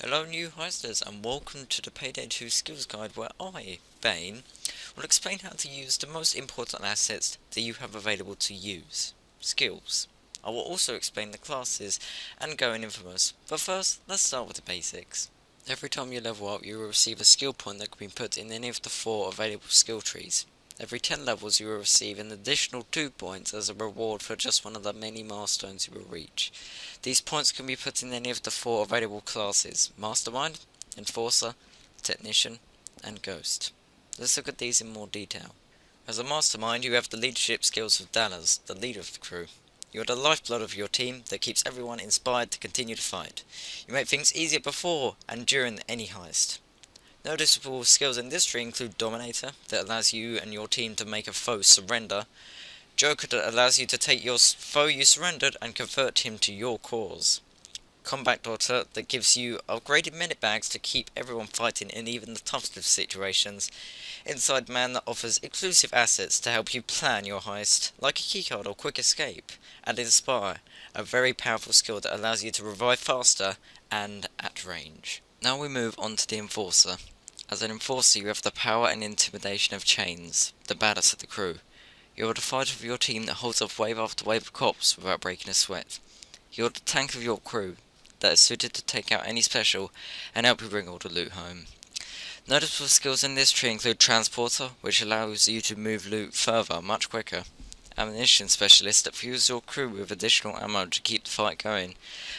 Hello new heisters and welcome to the Payday 2 skills guide where I, Bane, will explain how to use the most important assets that you have available to use. Skills. I will also explain the classes and go in Infamous, but first let's start with the basics. Every time you level up you will receive a skill point that can be put in any of the 4 available skill trees. Every 10 levels you will receive an additional 2 points as a reward for just one of the many milestones you will reach. These points can be put in any of the 4 available classes: Mastermind, Enforcer, Technician, and Ghost. Let's look at these in more detail. As a Mastermind you have the leadership skills of Dallas, the leader of the crew. You are the lifeblood of your team that keeps everyone inspired to continue to fight. You make things easier before and during any heist. Noticeable skills in this tree include Dominator, that allows you and your team to make a foe surrender; Joker, that allows you to take your foe you surrendered and convert him to your cause; Combat Daughter, that gives you upgraded minute bags to keep everyone fighting in even the toughest of situations; Inside Man, that offers exclusive assets to help you plan your heist, like a keycard or quick escape; and Inspire, a very powerful skill that allows you to revive faster and at range. Now we move on to the Enforcer. As an Enforcer you have the power and intimidation of Chains, the baddest of the crew. You are the fighter of your team that holds off wave after wave of cops without breaking a sweat. You are the tank of your crew, that is suited to take out any special and help you bring all the loot home. Noticeable skills in this tree include Transporter, which allows you to move loot further much quicker; Ammunition Specialist, that fuels your crew with additional ammo to keep the fight going;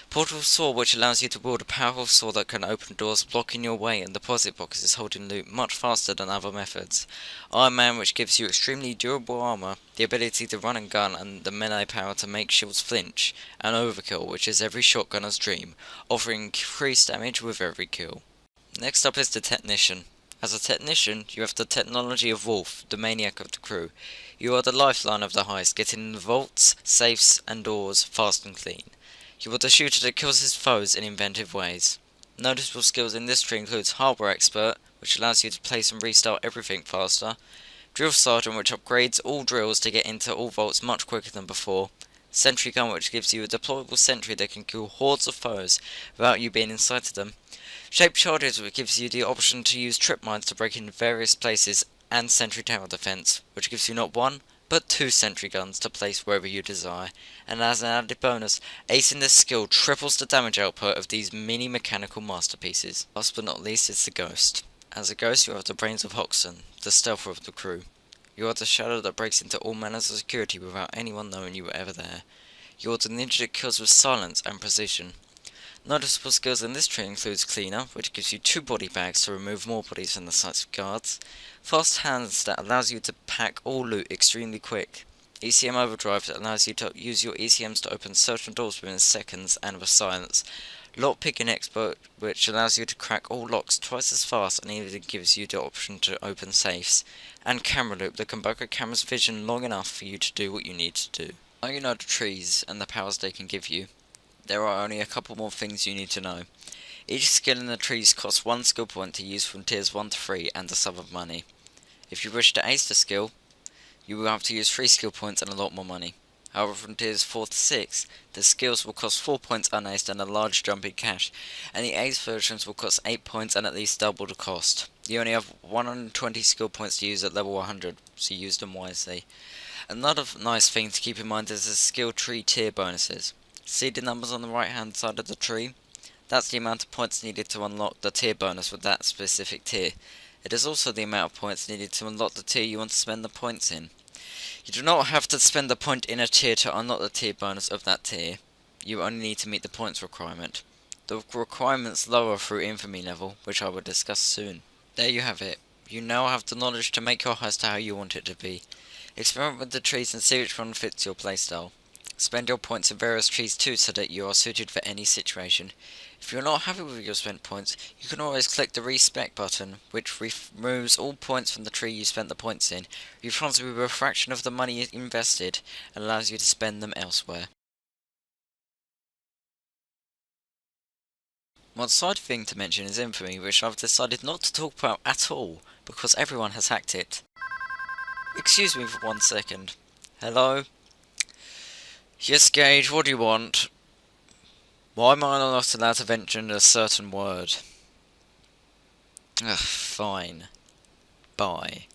Portable Sword, which allows you to wield a powerful sword that can open doors blocking your way and deposit boxes holding loot much faster than other methods; Iron Man, which gives you extremely durable armor, the ability to run and gun, and the melee power to make shields flinch; and Overkill, which is every shotgunner's dream, offering increased damage with every kill. Next up is the Technician. As a Technician, you have the technology of Wolf, the maniac of the crew. You are the lifeline of the heist, getting in the vaults, safes, and doors fast and clean. You are the shooter that kills his foes in inventive ways. Noticeable skills in this tree includes Hardware Expert, which allows you to place and restart everything faster; Drill Sergeant, which upgrades all drills to get into all vaults much quicker than before; Sentry Gun, which gives you a deployable sentry that can kill hordes of foes without you being inside of them; Shaped Charges, which gives you the option to use trip mines to break into various places; and Sentry Tower Defense, which gives you not 1, but 2 sentry guns to place wherever you desire. And as an added bonus, acing this skill triples the damage output of these mini mechanical masterpieces. Last but not least is the Ghost. As a Ghost you have the brains of Hoxton, the stealther of the crew. You are the shadow that breaks into all manners of security without anyone knowing you were ever there. You are the ninja that kills with silence and precision. Noticeable skills in this tree includes Cleaner, which gives you 2 body bags to remove more bodies from the sights of guards; Fast Hands, that allows you to pack all loot extremely quick; ECM Overdrive, that allows you to use your ECMs to open certain doors within seconds and with silence; Lock Picking Expert, which allows you to crack all locks twice as fast and even gives you the option to open safes; and Camera Loop, that can block a camera's vision long enough for you to do what you need to do. Now you know the trees and the powers they can give you, there are only a couple more things you need to know. Each skill in the trees costs 1 skill point to use from tiers 1 to 3 and a sum of money. If you wish to ace the skill, you will have to use 3 skill points and a lot more money. However, from tiers 4 to 6, the skills will cost 4 points unaced and a large jump in cash, and the ace versions will cost 8 points and at least double the cost. You only have 120 skill points to use at level 100, so use them wisely. Another nice thing to keep in mind is the skill tree tier bonuses. See the numbers on the right hand side of the tree? That's the amount of points needed to unlock the tier bonus with that specific tier. It is also the amount of points needed to unlock the tier you want to spend the points in. You do not have to spend a point in a tier to unlock the tier bonus of that tier. You only need to meet the points requirement. The requirements lower through infamy level, which I will discuss soon. There you have it. You now have the knowledge to make your heist how you want it to be. Experiment with the trees and see which one fits your playstyle. Spend your points in various trees too so that you are suited for any situation. If you are not happy with your spent points, you can always click the respec button, which removes all points from the tree you spent the points in, refunds you with a fraction of the money you invested, and allows you to spend them elsewhere. One side thing to mention is infamy, which I've decided not to talk about at all, because everyone has hacked it. Excuse me for 1 second. Hello? Yes, Gage, what do you want? Why am I not allowed to mention a certain word? Ugh, fine. Bye.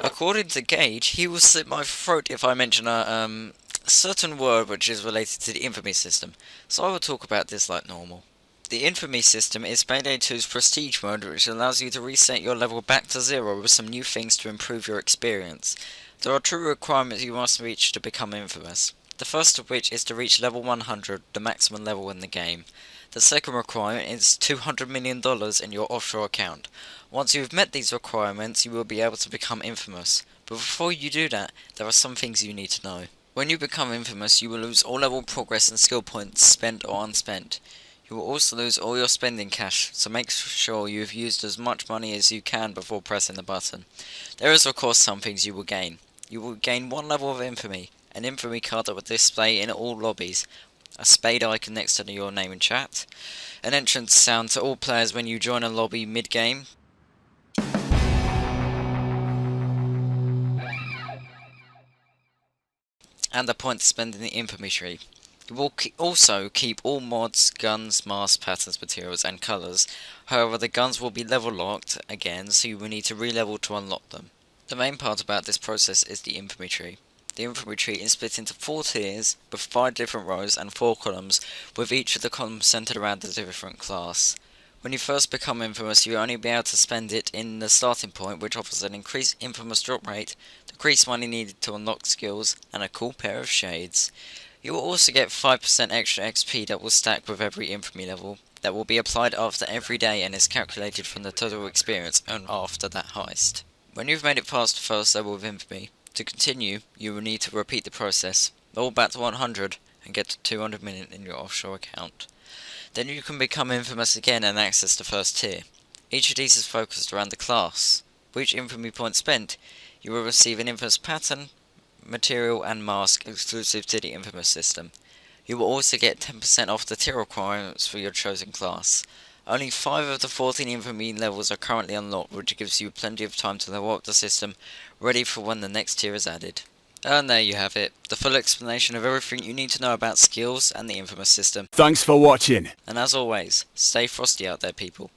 According to Gage, he will slit my throat if I mention a certain word which is related to the infamy system, so I will talk about this like normal. The infamy system is Payday 2's prestige mode, which allows you to reset your level back to 0 with some new things to improve your experience. There are two requirements you must reach to become infamous. The first of which is to reach level 100, the maximum level in the game. The second requirement is $200 million in your offshore account. Once you have met these requirements, you will be able to become infamous. But before you do that, there are some things you need to know. When you become infamous, you will lose all level progress and skill points, spent or unspent. You will also lose all your spending cash, so make sure you have used as much money as you can before pressing the button. There is of course some things you will gain. You will gain one level of infamy, an infamy card that will display in all lobbies, a spade icon next to your name in chat, an entrance sound to all players when you join a lobby mid-game, and a point to spend in the infamy tree. You will also keep all mods, guns, masks, patterns, materials, and colours. However, the guns will be level locked again, so you will need to re-level to unlock them. The main part about this process is the infamy tree. The infamy tree is split into 4 tiers, with 5 different rows and 4 columns, with each of the columns centered around a different class. When you first become infamous, you will only be able to spend it in the starting point, which offers an increased infamous drop rate, decreased money needed to unlock skills, and a cool pair of shades. You will also get 5% extra XP that will stack with every infamy level, that will be applied after every day and is calculated from the total experience earned after that heist. When you've made it past the first level of infamy, to continue, you will need to repeat the process, level back to 100, and get to 200 million in your offshore account. Then you can become infamous again and access the first tier. Each of these is focused around the class. For each infamy point spent, you will receive an infamous pattern, material and mask exclusive to the infamous system. You will also get 10% off the tier requirements for your chosen class. Only 5 of the 14 infamy levels are currently unlocked, which gives you plenty of time to level up the system, ready for when the next tier is added. And there you have it, the full explanation of everything you need to know about skills and the infamous system. Thanks for watching. And as always, stay frosty out there, people.